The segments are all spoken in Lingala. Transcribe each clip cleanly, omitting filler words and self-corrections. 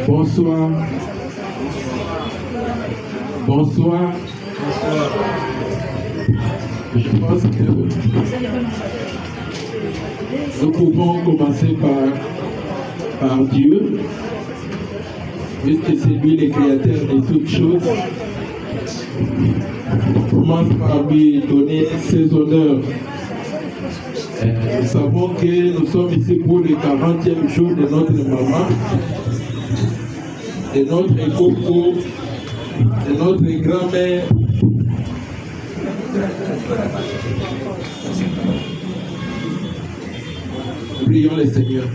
Bonsoir. Bonsoir. Je pense que nous pouvons commencer par Dieu, puisque c'est lui le créateur de toutes choses. On commence par lui donner ses honneurs. Nous savons que nous sommes ici pour le 40e jour de notre maman, de notre coco, de notre grand-mère. Prions le Seigneur.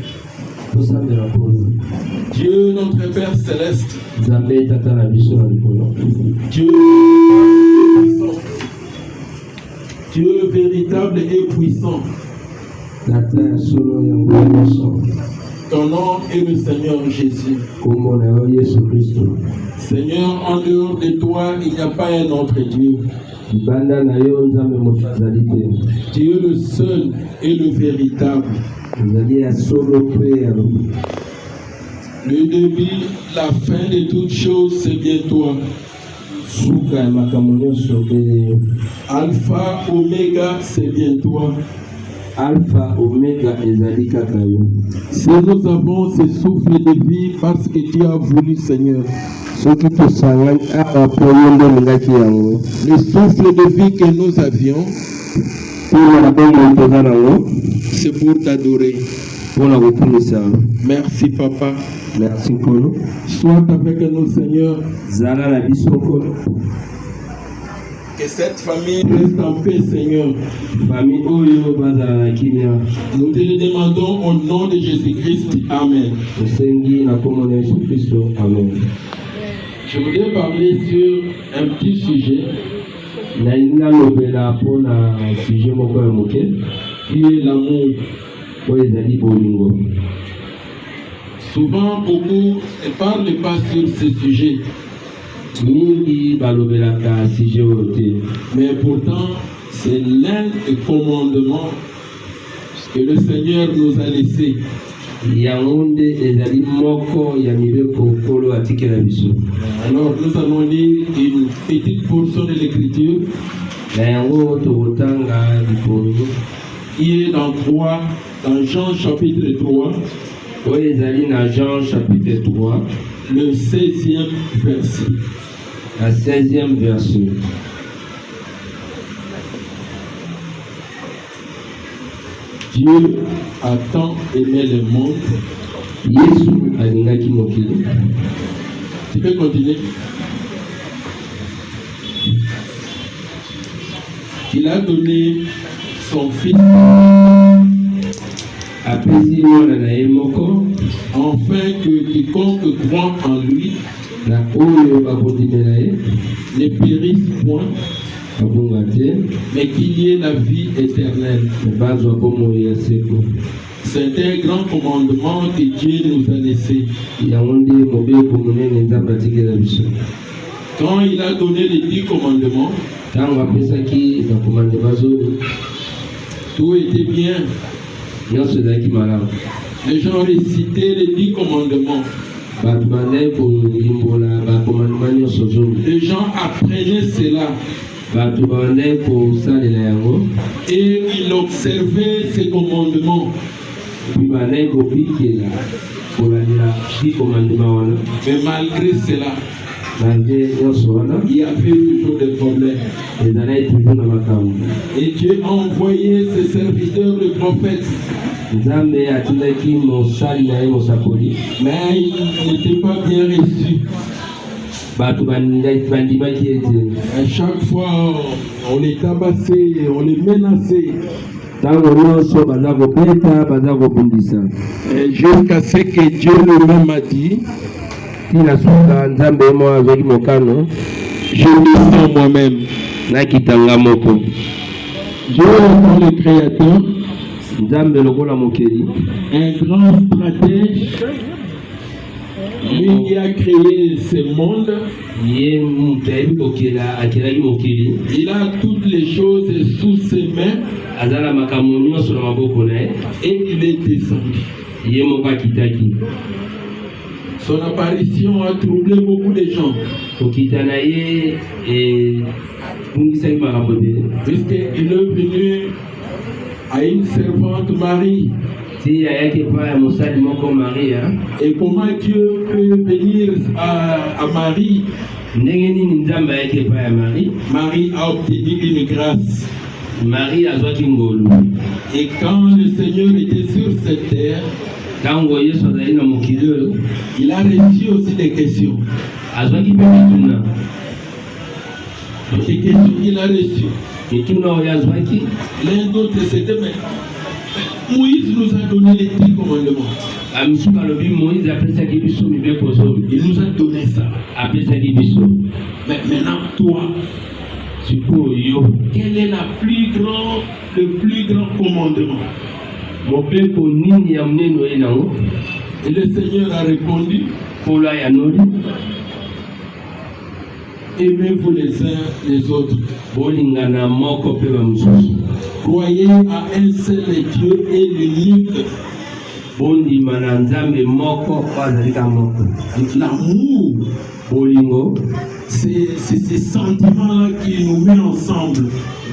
Dieu notre Père Céleste, Dieu puissant, Dieu véritable et puissant. Ton nom est le Seigneur Jésus. Seigneur, en dehors de toi, il n'y a pas un autre Dieu. Dieu le seul et le véritable. Le début, la fin de toutes choses, c'est bien toi. Alpha, Oméga, c'est bien toi. Alpha, Oméga, Ezalika-Kayo. Si nous avons ce souffle de vie parce que tu as voulu, Seigneur. Le souffle de vie que nous avions, c'est pour t'adorer. Merci, Papa. Merci, Kolo. Sois avec nous, Seigneur. Que cette famille reste en paix, Seigneur. Nous te le demandons au nom de Jésus-Christ. Amen. Je voudrais parler sur un petit sujet qui est l'amour. Souvent, beaucoup ne parlent pas sur ce sujet. Mais pourtant, c'est l'un des commandements que le Seigneur nous a laissés. Alors, nous allons lire une petite portion de l'Écriture qui est dans Jean chapitre 3. Jean chapitre 3, le 16e verset. La 16e verset. Dieu a tant aimé le monde. Tu peux continuer. Il a donné son fils afin que quiconque croit en lui ne périsse point, mais qu'il y ait la vie éternelle. C'est un grand commandement que Dieu nous a laissé. Quand il a donné les 10 commandements, tout était bien. Les gens récitaient les 10 commandements. Les gens apprenaient cela. Et ils observaient ces commandements. Mais malgré cela, il y avait toujours des problèmes. Et Dieu a envoyé ses serviteurs, le prophète. Mais ils n'étaient pas bien reçus. À chaque fois, on les tabassait, on les menaçait. Jusqu'à ce que Dieu lui-même a dit tina suka nzambe mo azwaki mokano je me sens moi-même. nakitanga moko Dieu étant le Créateur, nzambe lokola mokeli un grand stratège, lui qui a créé ce monde, ye moto ayebi kokela akelaki mokili il a toutes les choses sous ses mains aza na makambo nyonso na maboko na ye et il est descendu. ye moko akitaki Son apparition a troublé beaucoup de gens, kokita na ye ebungisaki makambo ebele puisqu'il est venu à une servante Marie. ti ayaki epai ya mosali moko maria Et comment Dieu peut venir à Marie? ndenge nini nzambe ayaki epai ya marie Marie a obtenu une grâce. marie azwaki ngolu Et quand le Seigneur était sur cette terre, ntango yesu azali na mokili oyo il a reçu aussi des questions. azwaki mpe mituna Des questions qu'il a reçues. mituna oyo azwaki L'un d'autre c'était, mais Moïse nous a donné les 10 commandements. amisuka alobi moïse apesaki biso mibeko zomi Il nous a donné ça. apesaki biso Mais maintenant, toi, sikoyo yo quel est le plus grand commandement? mobeko nini ya monene oye nango Et le Seigneur a répondu, nkolo ayanoli aimez-vous les uns les autres. bolingana moko mpe bamosusu Croyez à un seul Dieu et l'unique. bondima na nzambe moko oyo azalika moko L'amour, bolingo c'est ce sentiment-là qui nous met ensemble.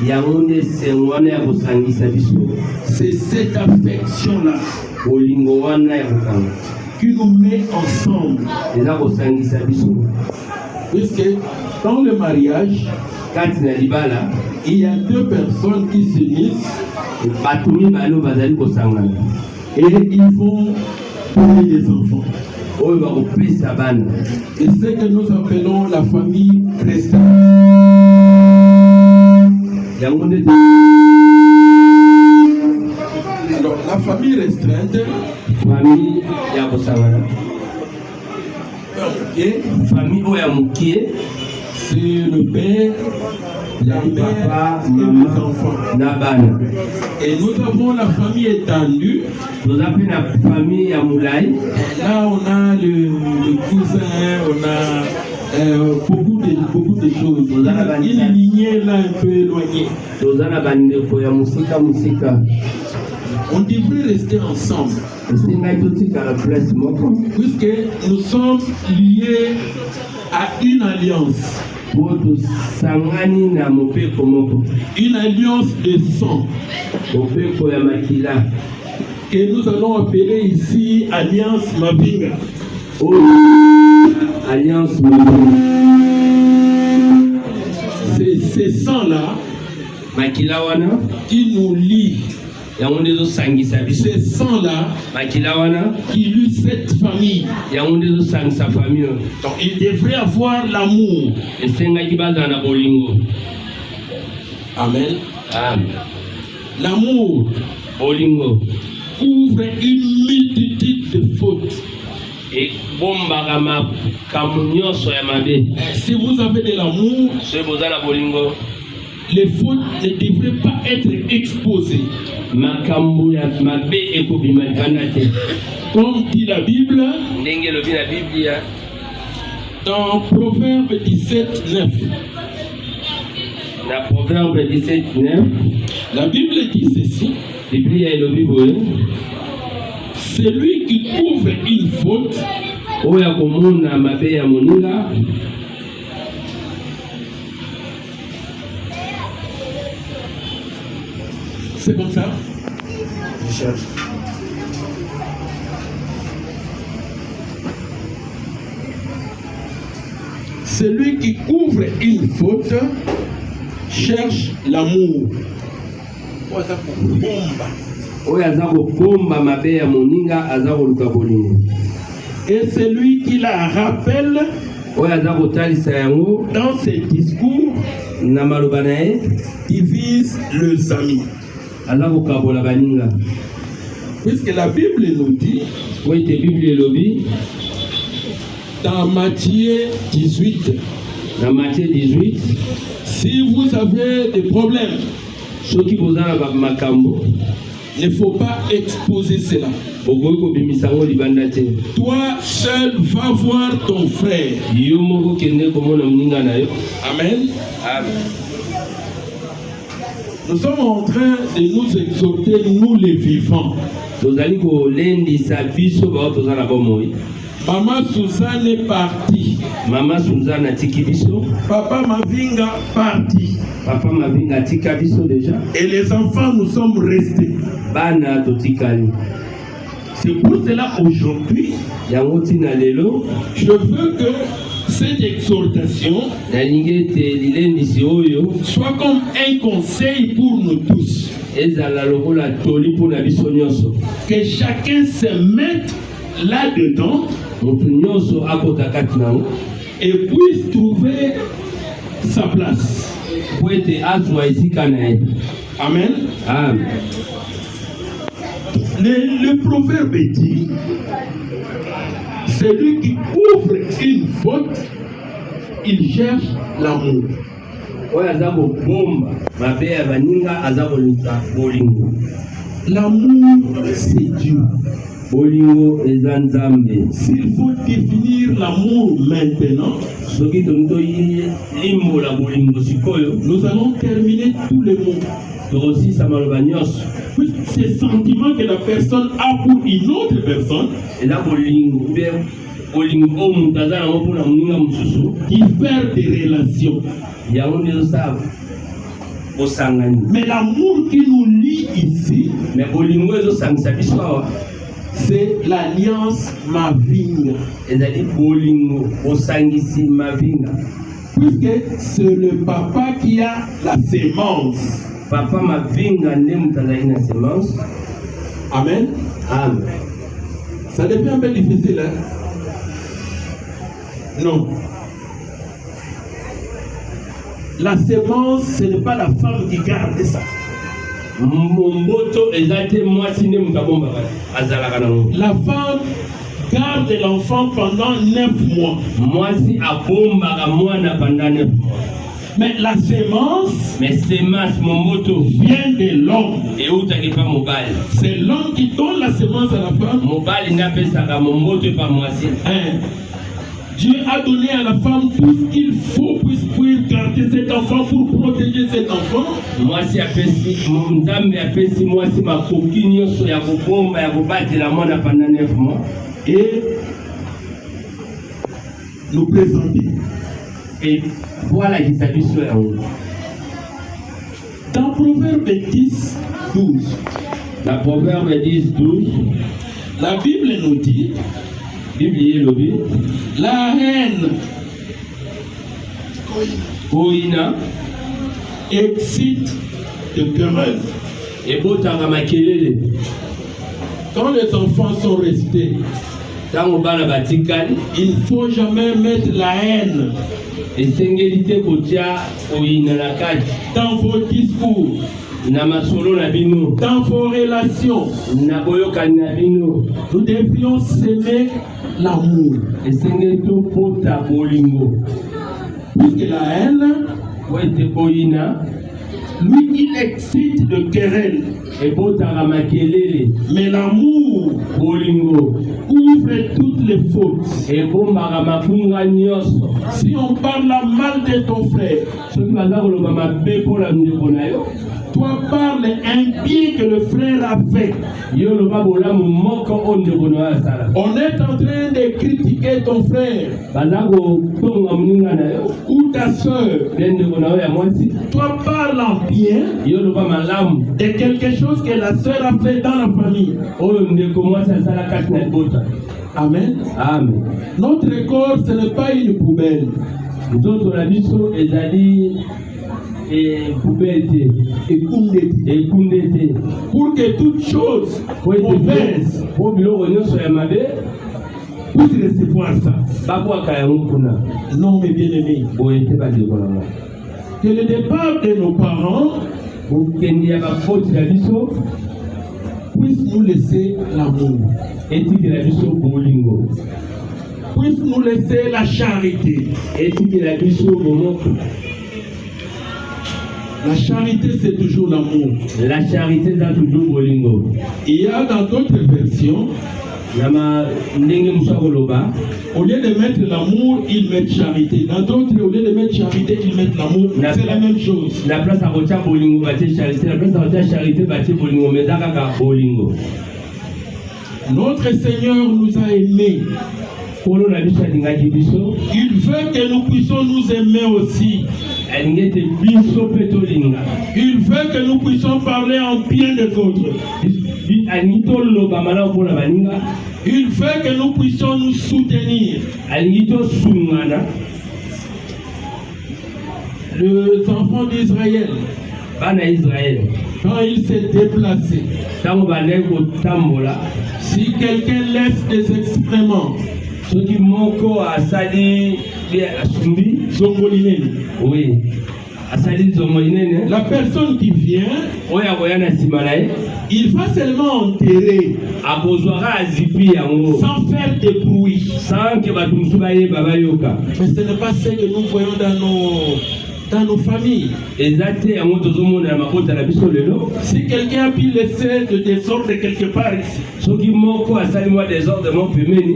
yango nde esengo wana ya kosangisa biso C'est cette affection-là bolingo wana ya kokanga qui nous met ensemble. eza kosangisa biso Puisque dans le mariage, kati na libala il y a deux personnes qui s'unissent bato mibale oyo bazali kosangana et ils vont donner des enfants. oyo bakopesa bana Et c'est ce que nous appelons la famille restreinte. yango nde Alors, la famille restreinte, famille ya kosangana et famille oyo ya mokie c'est le père, la mère papa et les mama enfants. na bana Et nous avons la famille étendue. toza mpe na famille ya molai Là, on a le cousin, on a beaucoup de choses. On a une lignée là un peu éloignée. toza na bandeko ya mosika mosika On devrait rester ensemble, esengai totikala place moko puisque nous sommes liés à une alliance. po tosangani na mopeko moko Une alliance de sang mopeko ya makila que nous allons appeler ici Alliance Mabinga. oyo alliance mobile C'est ce sang-là makila wana qui nous lie. yango nde ezosangisa biso Ce sang-là makila wana qui lie cette famille. yango nde ezosangisa famille oyo Donc il devrait avoir l'amour. esengaki bazala na bolingo Amen. amen L'amour bolingo couvre une multitude de fautes. ebombaka makambo nyonso ya mabe Si vous avez de l'amour, soki boza na bolingo les fautes ne devraient pas être exposées. makambo ya mabe ekobima libanda te Comme dit la Bible, ndenge elobi na biblia dans Proverbe 17, 9, na proverbe 17:9 la Bible dit ceci: biblia elobi boye celui qui couvre une faute oyo akomona mabe ya moninga c'est comme ça. Celui qui couvre une faute cherche l'amour. oyo aza kokomba mabe ya moninga aza koluka bolingo Et celui qui la rappelle oyo aza kotalisa yango dans ses discours na maloba na ye divise les amis. aza kokabola baninga Puisque la Bible nous dit po ete biblia elobi Dans Matthieu 18. Dans Matthieu 18. Si vous avez des problèmes, ceux qui vous ont makambo, il ne faut pas exposer cela. Toi seul va voir ton frère. Amen. Amen. Nous sommes en train de nous exhorter, nous les vivants. Maman Suzanne est partie. Maman Suzanne a tiki biso. Papa Mavinga parti. Papa Mavinga tika biso déjà. Et les enfants, nous sommes restés. Bana totikali. C'est pour cela aujourd'hui, je veux que cette exhortation soit comme un conseil pour nous tous. Que chacun se mette là-dedans et puisse trouver sa place. Amen. Amen. Le proverbe dit, celui qui ouvre une faute, il cherche l'amour. L'amour, c'est Dieu. S'il faut définir l'amour maintenant, nous allons terminer tous les mots. Ces sentiments que la personne a pour une autre personne, qui perd des relations. Mais l'amour qui nous lie ici, c'est l'alliance Mavinga. Puisque c'est le papa qui a la sémence. Papa Mavinga n'a sémence. Amen. Amen. Ça devient un peu difficile, hein? Non. La sémence, ce n'est pas la femme qui garde ça. La femme garde l'enfant pendant 9 mois. Mais la sémence vient de l'homme. C'est l'homme qui donne la sémence à la femme. Dieu a donné à la femme tout ce qu'il faut pour garder cet enfant, pour protéger cet enfant. Et nous présenter. Et voilà qui s'habille sur la route. Dans Proverbe 10, 12. La Proverbe 10, 12. La Bible nous dit, la haine excite de querelle. Quand les enfants sont restés, il ne faut jamais mettre la haine dans vos discours, dans vos relations. Nous devrions s'aimer l'amour. Puisque la haine, lui, il excite de querelle. Mais l'amour ouvre toutes les fautes. Si on parle mal de ton frère, toi parle un bien que le frère a fait. On est en train de critiquer ton frère ou ta soeur. Toi parle en bien de quelque chose que la soeur a fait dans la famille. Amen. Amen. Notre corps, ce n'est pas une poubelle. Pour que toute chose mauvaise puisse recevoir ça. Non, mes bien-aimés. Que le départ de nos parents puisse nous laisser l'amour. puisse nous laisser la charité. La charité, c'est toujours l'amour. La charité, c'est toujours bolingo. Il y a dans d'autres versions, au lieu de mettre l'amour, ils mettent charité. Dans d'autres, au lieu de mettre charité, ils mettent l'amour. C'est la même chose. La place à Rocha Bolingo, charité. La place à Rocha Charité, Bolingo. Mais d'accord, Bolingo. Notre Seigneur nous a aimés. Il veut que nous puissions nous aimer aussi. Il veut que nous puissions parler en bien des autres. Il veut que nous puissions nous soutenir. Les enfants d'Israël, quand ils s'est déplacés, si quelqu'un laisse des excréments, oui. La personne qui vient, il va seulement enterrer sans faire de bruit. Mais ce n'est pas ce que nous voyons dans nos familles. Si quelqu'un a pu laisser de désordre quelque part ici,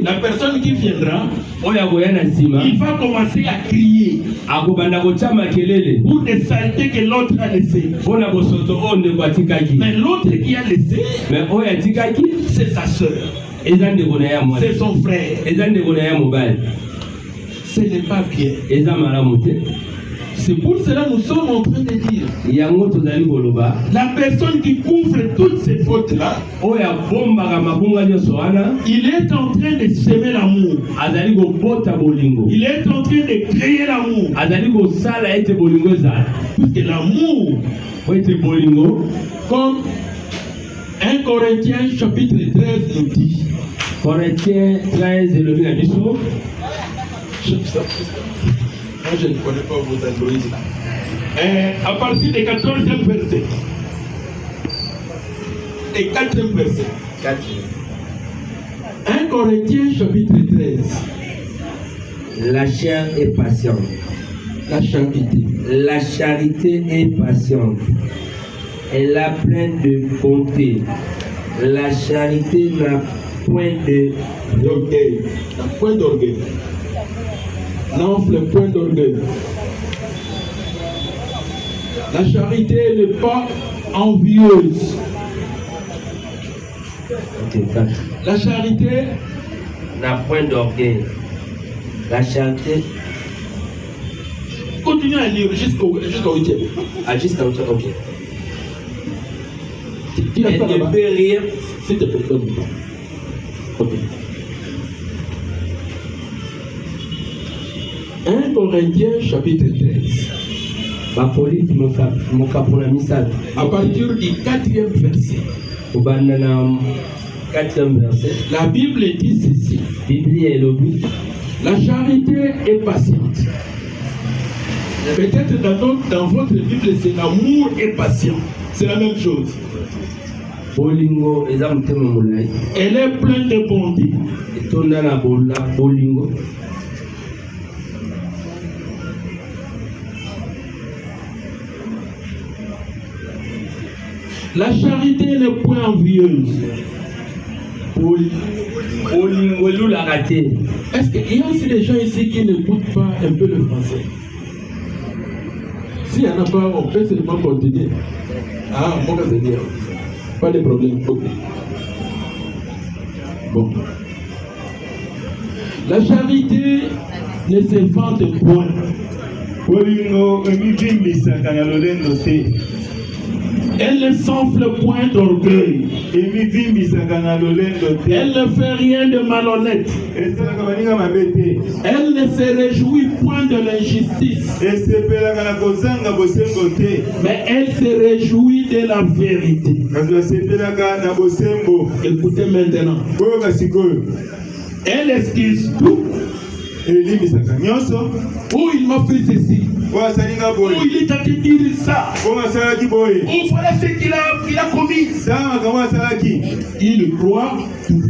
la personne qui viendra, il va commencer à crier pour des saletés que l'autre a laissées. Mais l'autre qui a laissé, c'est sa soeur, c'est son frère. Ce n'est pas bien. C'est pour cela que nous sommes en train de dire, la personne qui couvre toutes ces fautes-là, il est en train de s'aimer l'amour. Il est en train de créer l'amour. Puisque l'amour, comme 1 Corinthiens chapitre 13 nous dit, Corinthiens 13 le moi, je ne connais pas vos androïdes là. À partir du 14e verset. Et 4e verset. 1 Corinthiens chapitre 13. La chair est patiente. La charité. La charité est patiente. Elle a plein de bonté. La charité n'a point d'orgueil. N'a point d'orgueil. N'enfle point d'orgueil. La charité n'est pas envieuse. La charité n'a point d'orgueil. La charité. Continue à lire jusqu'au 8e. Jusqu'au 8e, ok. Elle ne fait rien. S'il te plaît, donne-moi. Ok. 1 Corinthiens chapitre 13. À partir du 4e verset. La Bible dit ceci. La charité est patiente. Peut-être dans votre Bible, c'est l'amour est patient. C'est la même chose. Elle est pleine de bonté. La charité n'est point envieuse. Est-ce qu'il y a aussi des gens ici qui n'écoutent pas un peu le français? S'il n'y en a pas, on peut seulement continuer. Ah, on peut dire. Pas de problème. Okay. Bon. La charité ne se vante point. Elle ne s'enfle point d'orgueil. Elle ne fait rien de malhonnête. Elle ne se réjouit point de l'injustice. Mais elle se réjouit de la vérité. Écoutez maintenant. Elle excuse tout. Oh, il m'a fait ceci. Oh, il est en train de dire ça. Oh, voilà ce qu'il a commis. Il croit tout.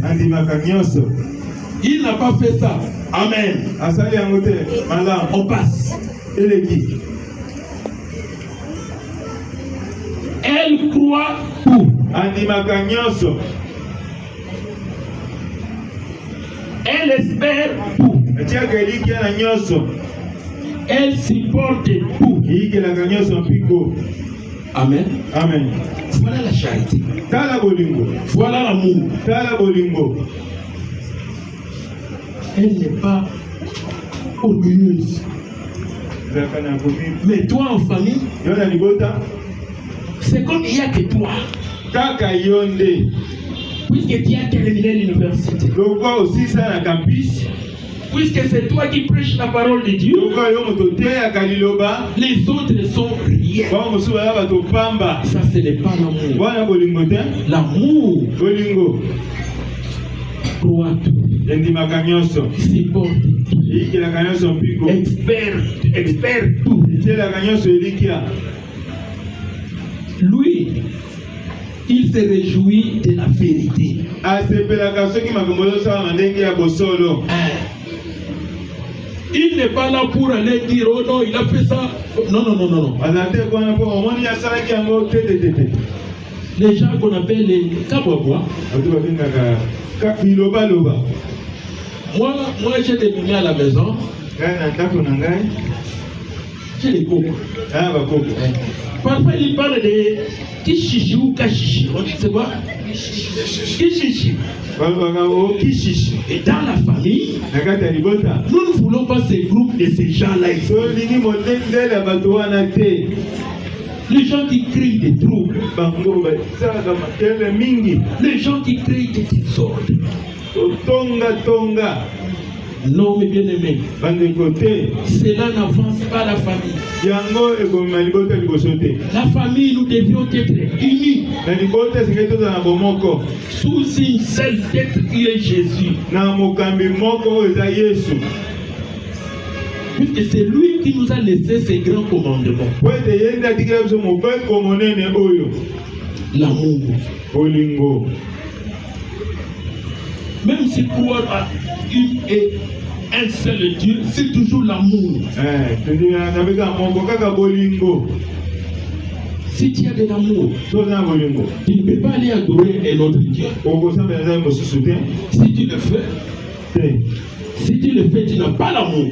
Il n'a pas fait ça. Amen. On passe. Elle croit tout. Elle espère tout. Elle supporte tout. Amen. Amen. Voilà la charité. Voilà l'amour. Elle n'est pas orgueilleuse. Mais toi en famille, c'est comme il n'y a que toi. Puisque tu as terminé l'université. Puisque c'est toi qui prêches la parole de Dieu, les autres sont rien. Ça, ce n'est pas l'amour. L'amour croit tout, supporte tout, expert tout. Lui, il se réjouit de la vérité. Il n'est pas là pour aller dire oh non, il a fait ça. Non. Les gens qu'on appelle les kabwabwa. Moi j'ai des lumières à la maison. J'ai des cocos. Parfois il parle de kishishi ou kashishi. On dit c'est quoi? Kishishi. Et dans la famille, nous ne voulons pas ces groupes de ces gens-là. Les gens qui créent des troubles. Les gens qui créent des désordres. Non, mes bien-aimés, cela n'avance pas la famille. La famille, nous devions être unis sous une seule tête qui est Jésus. Puisque c'est lui qui nous a laissé ces grands commandements. L'amour. Même si pour une et un seul Dieu, c'est toujours l'amour. Si tu as de l'amour, tu ne peux pas aller adorer un autre Dieu. Si tu le fais, tu n'as pas l'amour.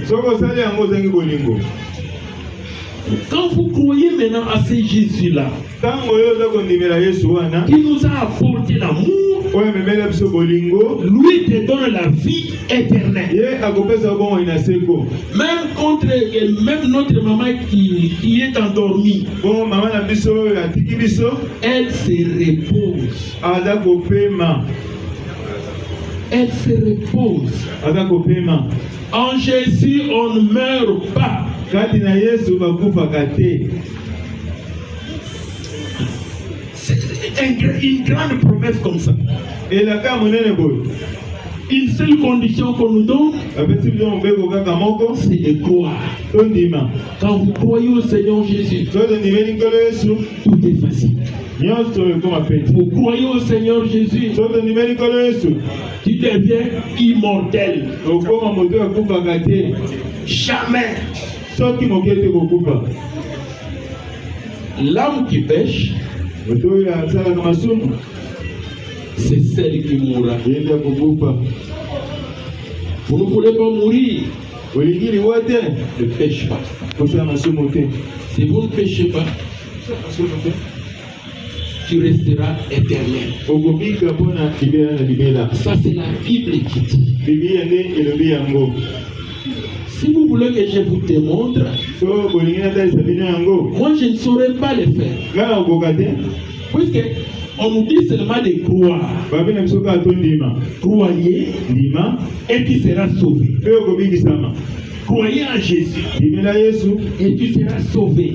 Quand vous croyez maintenant à ce Jésus-là, qui nous a apporté l'amour, lui te donne la vie éternelle. Même notre maman qui est endormie, elle se repose. Elle se repose. En Jésus, on ne meurt pas. C'est une grande promesse comme ça. Une seule condition qu'on nous donne, c'est de croire. Quand vous croyez au Seigneur Jésus, tout est facile. Vous croyez au Seigneur Jésus, tu deviens immortel. Jamais. L'âme qui pêche, c'est celle qui mourra. Vous ne voulez pas mourir. Ne pêche pas. Si vous ne péchez pas, tu resteras éternel. Ça, c'est la Bible qui dit. Si vous voulez que je vous démontre, moi je ne saurais pas le faire. Puisque on nous dit seulement de croire. Croyez et tu seras sauvé. Croyez en Jésus et tu seras sauvé.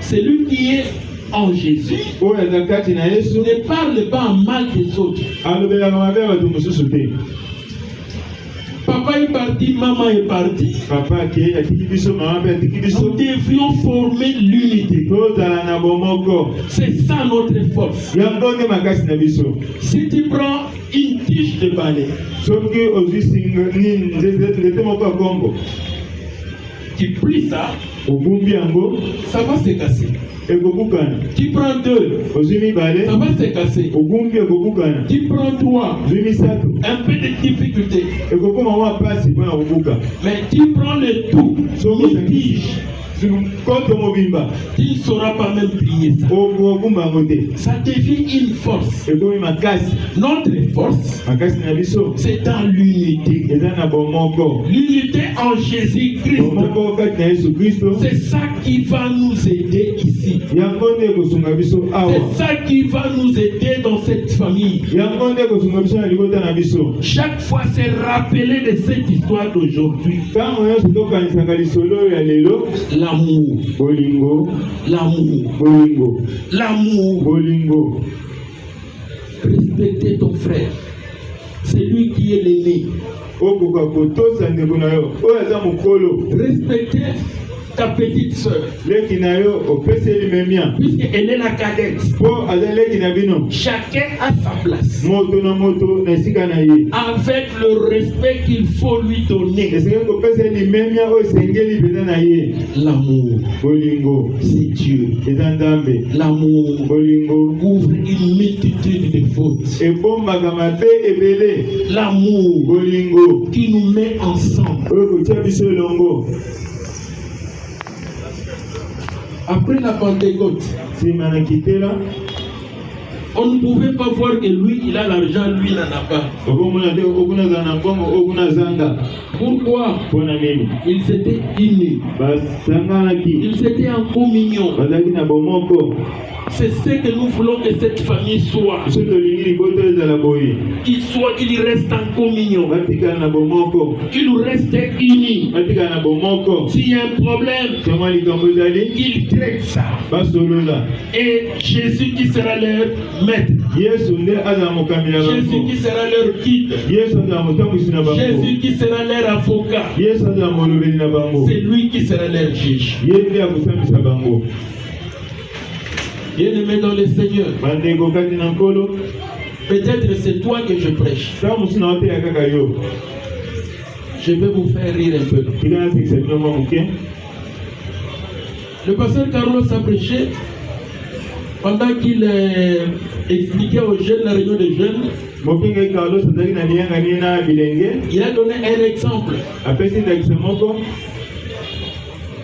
Celui qui est en Jésus ne parle pas en mal des autres. Papa Papa est parti, maman est partie. Papa qui est atiki biso, maman pe atiki biso. Nous devrions former l'unité. Tozala na bomoko. C'est ça notre force. Yango nde makasi na biso. Si tu prends une tige de balai, Soki ozwi singa nini nzete moko ya Kongo. tu plies ça, Obumbi yango. ça va se casser. Ekobukana. Tu prends 2, Ozwi mibale. ça va se casser. Obumbi ekobukana. Tu prends 3, Ozwi misato. un peu de difficulté. Ekokoma mwa pasi mpona kobuka. Mais tu prends le tout, une tige, Koto mobimba. tu ne sauras pas même plier ça. Okumba yango te. Ça devient une force. Ekomi makasi. Notre force, Makasi na biso. c'est dans l'unité. Eza na bomoko. L'unité en Jésus-Christ. Bomoko kati na Yesu Kristo. C'est ça qui va nous aider ici. Yango nde kosunga biso awa. C'est ça qui va nous aider dans cette famille. Yango nde kosunga biso na libota na biso. Chaque fois, c'est rappeler de cette histoire d'aujourd'hui. Ntango nyonso tokanisaka lisolo ya lelo. L'amour, Bolingo. l'amour, Bolingo. l'amour. Bolingo. Respecter ton frère. C'est lui qui est l'aîné. Okoka kotosa ndeko na yo. Oyo aza mokolo. Respecter ta petite soeur, Leki na yo opeseli memia. puisqu'elle est la cadette. Po aza leki na bino. Chacun a sa place. Moto na moto na esika na ye. Avec le respect qu'il faut lui donner. Esika kopeseli memia oyo esengeli mpenza na ye. L'amour, Bolingo. c'est Dieu. Eza Nzambe. L'amour Bolingo. couvre une multitude de fautes. Ebombaka mabe ebele. L'amour Bolingo. qui nous met ensemble. Oyo kotia biso elongo. Après la Pentecôte, Nsima na kitela. on ne pouvait pas voir que lui, il a l'argent, lui, il n'en a pas. Okomona te okuna za na mbongo okuna zanga. Pourquoi? Mpona nini? Ils étaient unis. Basanganaki. Ils étaient en communion. Bazalaki na bomoko. C'est ce que nous voulons que cette famille soit. Biso tolingi liboto ezala boye. Qu'il reste en communion. Batikala na bomoko. Qu'ils restent unis. Batikala na bomoko. S'il y a un problème, Kama likambo ezali. ils traitent ça. Basolola. Et Jésus qui sera leur maître. Yesu nde azala mokambi na Jésus bango. qui sera leur guide. Yesu azala motambwisi na bango. Jésus qui sera leur avocat. Yesu azala molobeli na bango. C'est lui qui sera leur juge. Ye nde akosambisa bango. Bien-aimé dans le Seigneur, Bandeko kati na nkolo. peut-être c'est toi que je prêche. Ntango mosusu na oteya kaka yo. Je vais vous faire rire un peu. Tika nasekisa bino mwa moke. Le pasteur Carlos a prêché pendant qu'il expliquait aux jeunes la réunion des jeunes. Mokenga Carlos azalaki na liyangani na bilenge. Il a donné un exemple. Apesi ndakisa moko.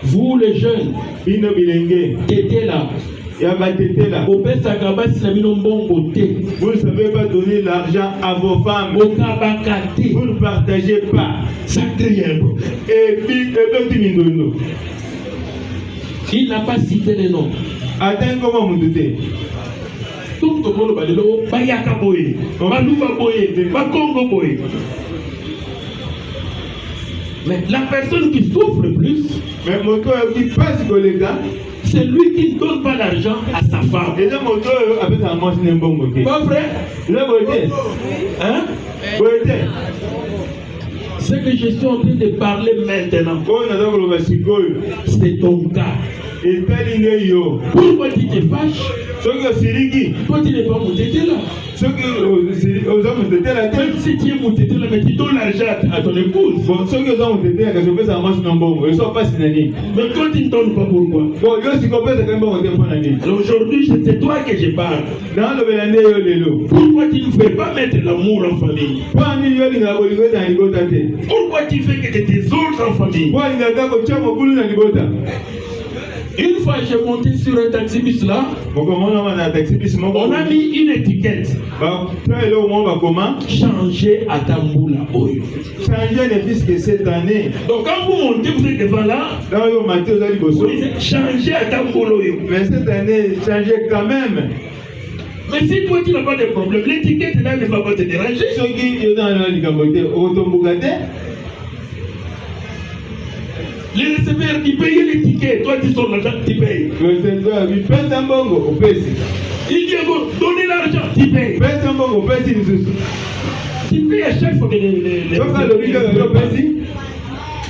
Vous les jeunes Bino bilenge. qui étaient là, Ya batetela. vous ne savez pas donner l'argent à vos femmes. Vous ne partagez pas. Ça crée un problème. Et puis, il n'a pas cité les noms. Attends, comment vous doutez? Tout le monde va dire, Bayaka Boye, Balouba Boye, Bakongo Boye. Mais la personne qui souffre le plus, mais mon tour qui passe les gars, c'est lui qui ne donne pas l'argent à sa femme. Et là, mon tour avec sa manche n'est pas bon. Pas vrai? Là, hein? Ce que je suis en train de parler maintenant, c'est ton cas. Pourquoi tu te fâches? Toi, tu n'es pas moutété là. Même si tu es moutété là, mais tu donnes l'argent à ton épouse. Mais toi, tu ne donnes pas pourquoi? Alors aujourd'hui, c'est toi que je parle. Pourquoi tu ne fais pas mettre l'amour en famille? Pourquoi tu fais que tes autres en famille? Une fois j'ai monté sur un taxi-bus là, on a mis une étiquette. Changer à Tamboula Oyo. Changer les fils que cette année. Donc quand vous montez, vous êtes devant là. Vous dites changer à Tamboula Oyo. Mais cette année, changer quand même. Mais si toi tu n'as pas de problème, l'étiquette là ne va pas te déranger. Les receveurs qui payent les tickets, toi tu sors l'argent, tu payes. Il dit donnez l'argent, tu payes. Tu payes à chaque fois que les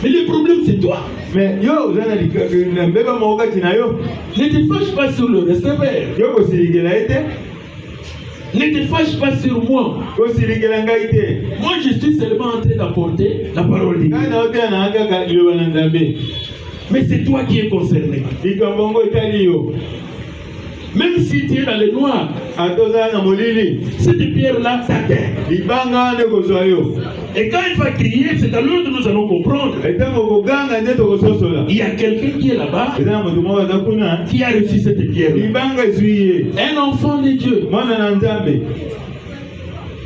mais le problème c'est toi. Mais yo, vous avez dit que le bébé m'a dit ne te fâche pas sur le receveur. Ne te fâche pas sur moi. Moi je suis seulement en train d'apporter la parole de Dieu. Mais c'est toi qui es concerné. Même si tu es dans le noir, cette pierre-là, ça t'aide. Et quand il va crier, c'est alors que nous allons comprendre. Il y a quelqu'un qui est là-bas, qui a reçu cette pierre. Un enfant de Dieu,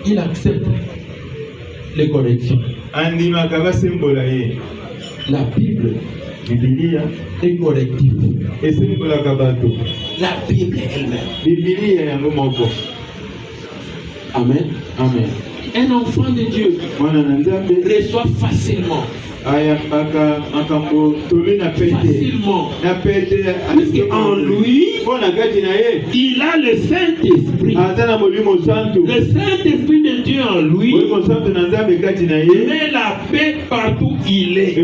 il accepte les corrections. La Bible est corrective. La Bible elle-même. Amen. Amen. Un enfant de Dieu reçoit facilement. Facilement. Parce qu'en lui, il a le Saint-Esprit. Le Saint-Esprit de Dieu en lui met la paix partout où il est.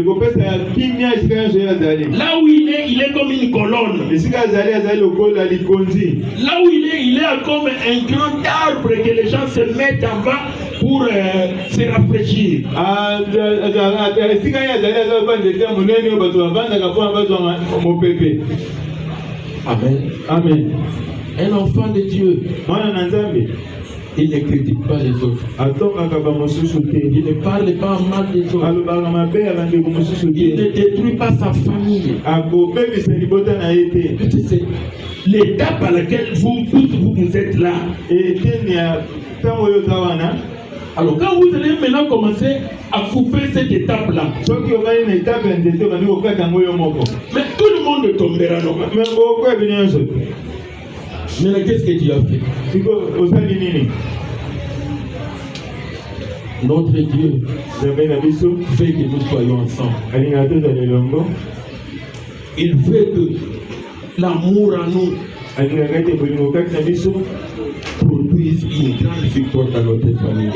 Là où il est comme une colonne. Là où il est comme un grand arbre que les gens se mettent en bas pour se rafraîchir. Amen. Amen. Un enfant de Dieu, il ne critique pas les autres. Il ne parle pas mal des autres. Il ne détruit pas sa famille. L'étape à laquelle vous êtes là. Alors quand vous allez maintenant commencer à couper cette étape-là, mais tout le monde tombera. Mais qu'est-ce que tu as fait? Notre Dieu fait que nous soyons ensemble. Il veut que l'amour en nous produise une grande victoire dans notre famille.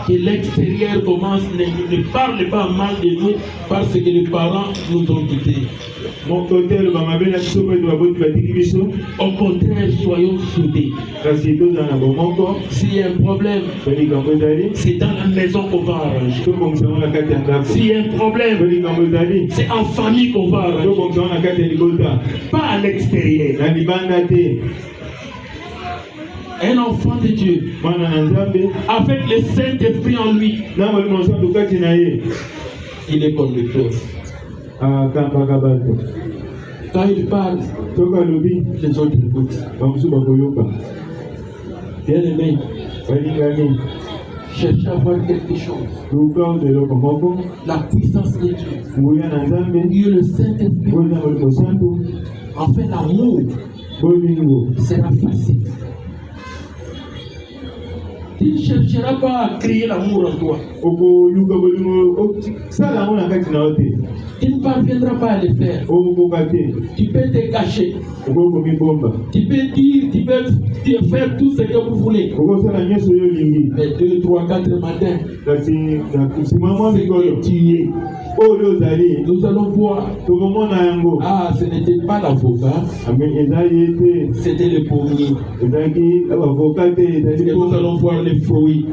Que l'extérieur commence, ne parle pas mal de nous parce que les parents nous ont quittés. Au contraire, soyons soudés. S'il y a un problème, c'est dans la maison qu'on va arranger. S'il y a un problème, c'est en famille qu'on va arranger. Pas à l'extérieur. Un enfant de Dieu, avec le Saint-Esprit en lui, il est conducteur. Quand il parle, les autres écoutent. Bien aimé, cherchez à voir quelque chose. La puissance de Dieu. Dieu le Saint-Esprit. En fait, l'amour sera facile. Tu ne chercheras pas à créer l'amour en toi. Tu ne parviendras pas à le faire. Tu peux te cacher. Tu peux dire, tu peux faire tout ce que vous voulez. Mais 2, 3, 4 matins, tu es. Nous allons voir. Ah, ce n'était pas l'avocat. C'était le pommier. Parce que nous allons voir les fruits.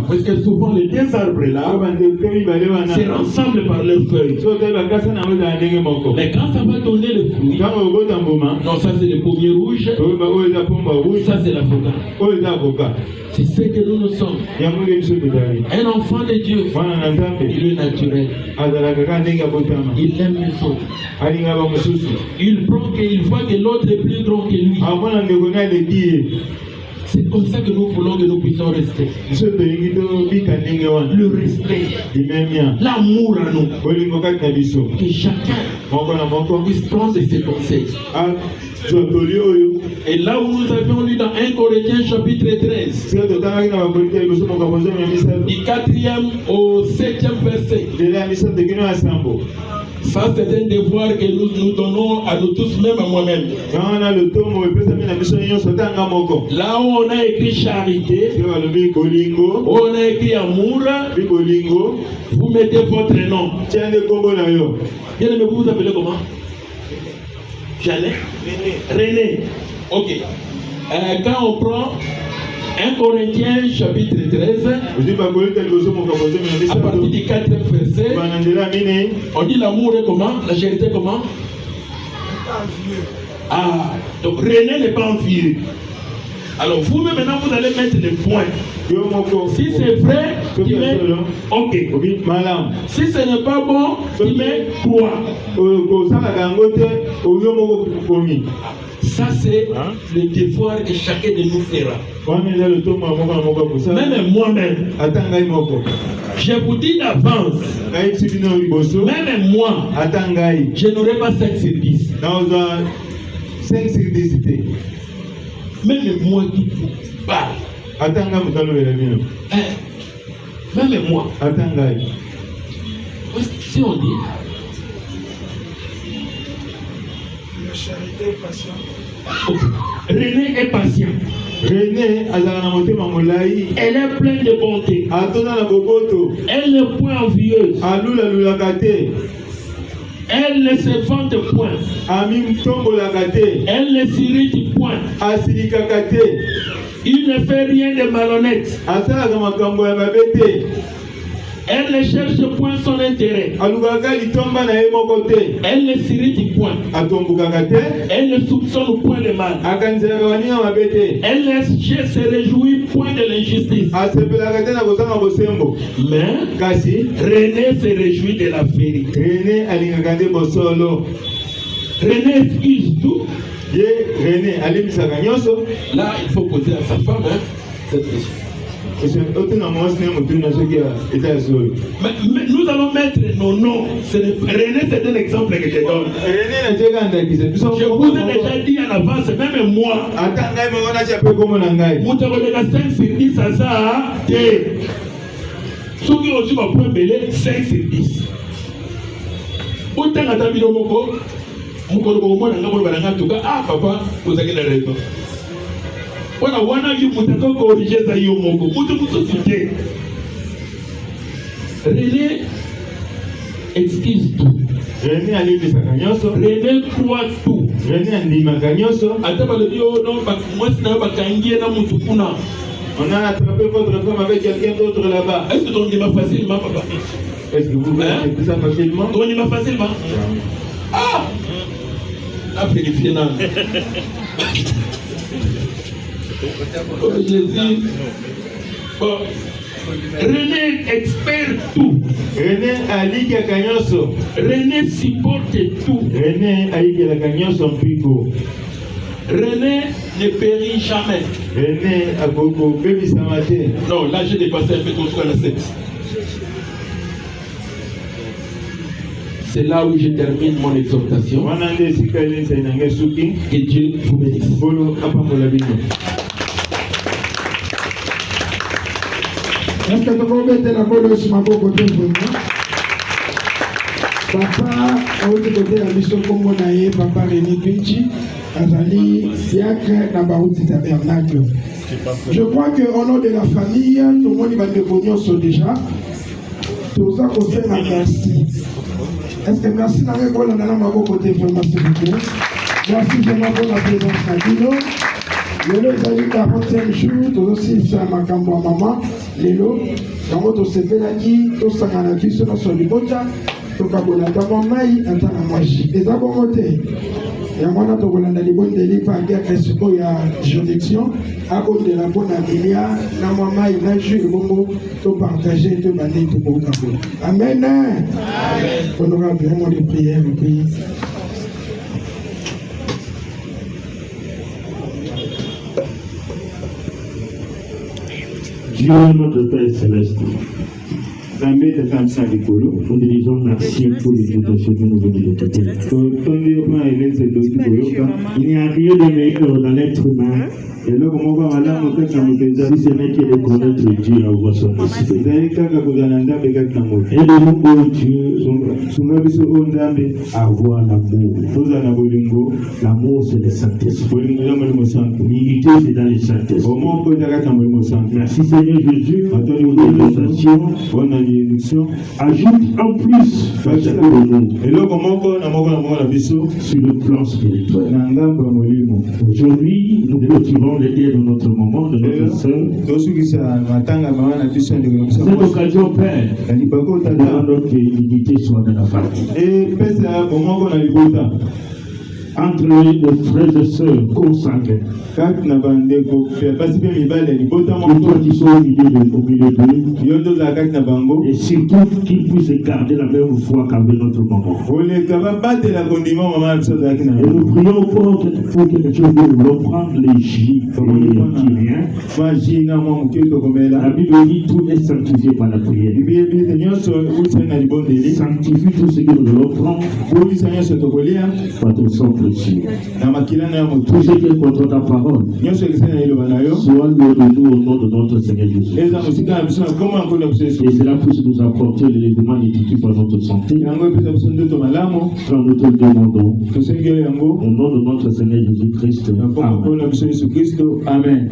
Parce que souvent les deux arbres là se ressemblent par leurs feuilles. Mais quand ça va donner le fruit, non, ça c'est le pommier rouge. Ça c'est l'avocat. C'est ce que nous sommes. Un enfant de Dieu, il est naturel. Il aime les autres. Il prend qu'il voit que l'autre est plus grand que lui. C'est comme ça que nous voulons que nous puissions rester. Le respect, l'amour à nous. Que chacun puisse prendre ses conseils. Et là où nous avions lu dans 1 Corinthiens chapitre 13, du 4e au 7e verset, Ça, c'est un devoir que nous donnons à nous tous, même à moi-même. Là où on a écrit charité, où on a écrit amour, vous mettez votre nom. Bien aimé, vous vous appelez comment? Jeanne? René. Ok. Quand on prend 1 Corinthiens chapitre 13, à partir du 4e verset, on dit l'amour est comment? La charité comment? Ah, donc René n'est pas envieux. Alors vous-même maintenant vous allez mettre les points. Si c'est vrai, tu mets ok. Si ce n'est pas bon, tu mets 3. Ça c'est le devoir que chacun de nous fera. Même moi-même. Je vous dis d'avance. Même moi. Je n'aurai pas 5 sur 10. 5 sur 10. Même moi qui vous parle. Même moi. Si on dit la charité est patiente. René est patient. René elle est pleine de bonté. Elle n'est point envieuse. Elle ne se vante point. Elle ne s'irrite point. Il ne fait rien de malhonnête. Elle ne cherche point son intérêt. Elle ne s'irrite point. Elle ne soupçonne point le mal. Elle ne se réjouit point de l'injustice. Mais René se réjouit de la vérité. René excuse tout. Là, il faut poser à sa femme cette question. Mais nous allons mettre nos noms. René, c'est un exemple que je donne. Je vous ai déjà dit en avance, même moi. Vous avez 5 sur 10 à ça. Ceux qui ont aussi ma point belé, 5 sur 10. Autant à ta vie, ah papa, vous avez raison. Voilà, you mutako corriger ça yo moko. Société. René excuse tout. René croit tout. On a attrapé votre femme avec quelqu'un d'autre là-bas. Est-ce que ton dit facilement, papa? Est-ce que vous faites ça facilement? Ton dit facilement? Ah! A vérifié là. Jésus. Bon. René expert tout. René a dit qu'il y a Kanyoso. René supporte tout. René a dit qu'il y a Kanyoso Pico. René ne périt jamais. René a beaucoup baby samate. Non, là j'ai dépassé un peu ton soin à 7. C'est là où je termine mon exhortation. Que Dieu vous bénisse. Est-ce que tu peux mettre la balle sur ma côté? Papa, au côté la mission comme on a papa René Pinchi, Azali, Fiacre, Nabaouti Tabernacle. Je crois qu'au nom de la famille, tout le monde va me connaître déjà. Tout ça, on fait la merci. Est-ce que merci d'avoir été là dans ma côté vraiment s'il vous plaît? Merci vraiment pour la présence de Dino. Lelo ezali 45 jours, aussi c'est ma cambo maman. Lelo, dans votre sepelaki, tout ça qu'on a vu sur notre libota, tout ça qu'on a d'abord maï, attends à magie. Et d'abord côté, et à mon avis, on a des bonnes délits par guerre, est-ce qu'il y a juridiction, à cause de la bonne amélia, la maman, il a joué le bon tout partager, tout bander, tout bon capot. Amen. On aura vraiment des prières, et puis. Dieu notre Père Céleste, Nous te disons merci pour l'invitation que nous venons de te dire. Il n'y a rien de meilleur dans l'être humain. Si ce n'est que de connaître Dieu à voix son esprit. Aide-nous, oh Dieu, à avoir l'amour. L'amour, c'est le Saint-Esprit. L'unité, c'est dans le Saint-Esprit. Merci Seigneur Jésus pour l'invitation. Ajoute en plus chacun de nous sur le plan spirituel. Aujourd'hui, nous cultivons le dire de notre maman, de notre soeur. Cette occasion, Père, demandons que l'unité soit dans la famille. Entre les frères et sœurs consanguins. Et toi qui sont au milieu d'eux. Et surtout qu'ils puissent garder la même foi qu'avec notre maman. Et nous prions pour quelque chose de reprendre les gîtes qui vient. La Bible dit tout est sanctifié par la prière. Sanctifie tout ce que nous devons prendre par ton sang précieux. Tout ce qui est contre ta parole, soit loué de nous au nom de notre Seigneur Jésus. Et cela puisse nous apporter l'élément nutritif à notre santé. Quand nous te le demandons, au nom de notre Seigneur Jésus-Christ. Amen.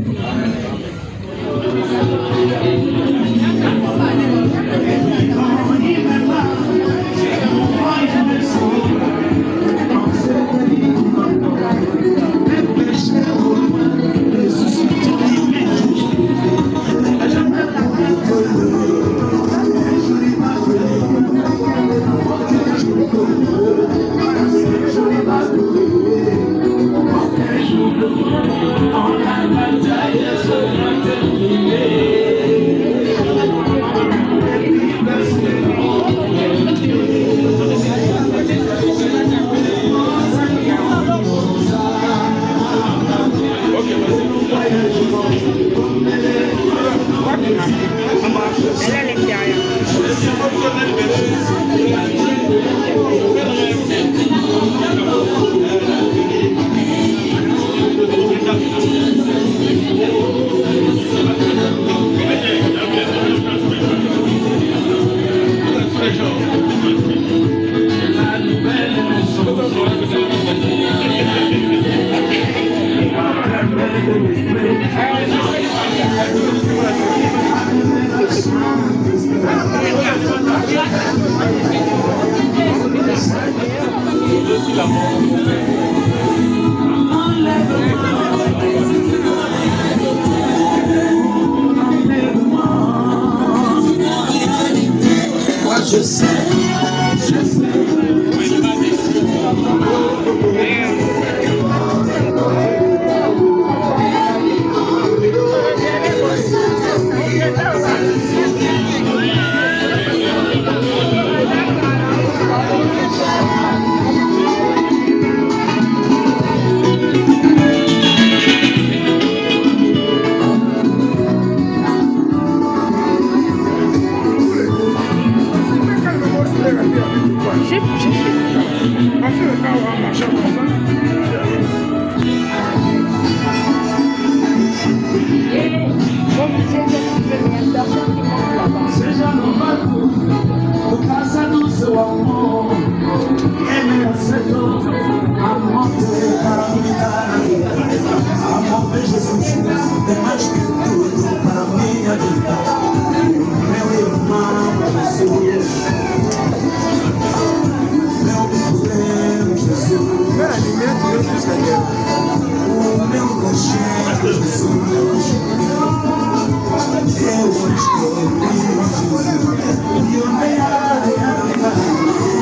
Eu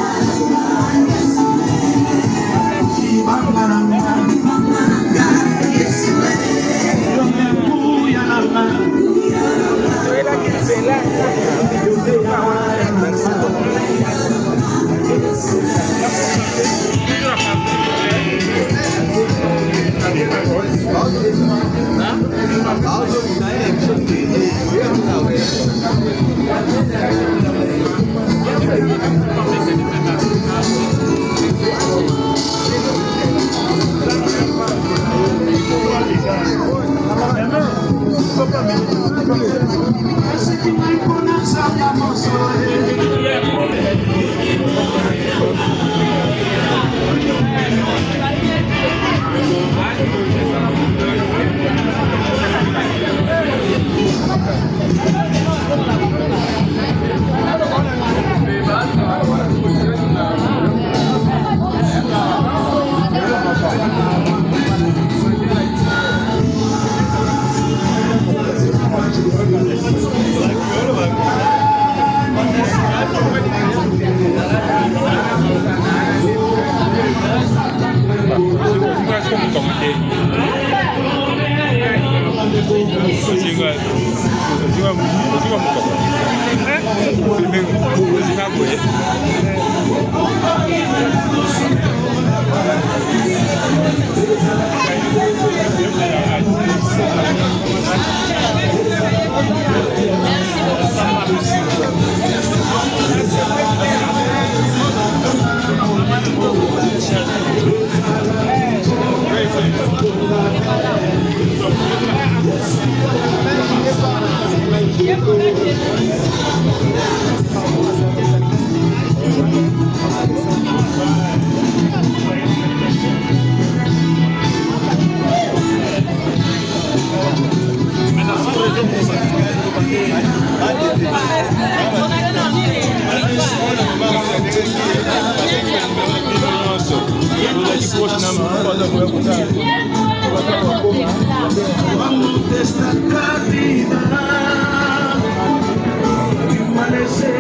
Vamos esta carrera y permanecer